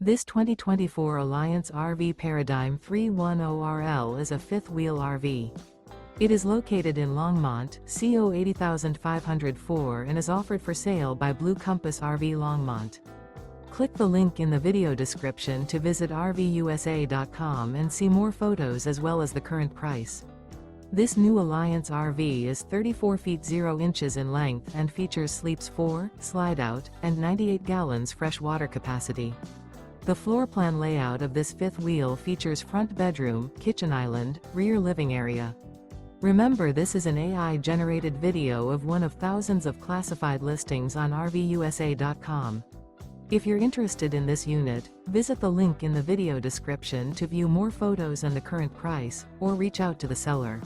This 2024 Alliance RV Paradigm 310RL is a fifth-wheel RV. It is located in Longmont, CO 80504 and is offered for sale by Blue Compass RV Longmont. Click the link in the video description to visit RVUSA.com and see more photos as well as the current price. This new Alliance RV is 34 feet 0 inches in length and features sleeps 4, slide-out, and 98 gallons fresh water capacity. The floor plan layout of this fifth wheel features front bedroom, kitchen island, rear living area. Remember, this is an AI-generated video of one of thousands of classified listings on RVUSA.com. If you're interested in this unit, visit the link in the video description to view more photos and the current price, or reach out to the seller.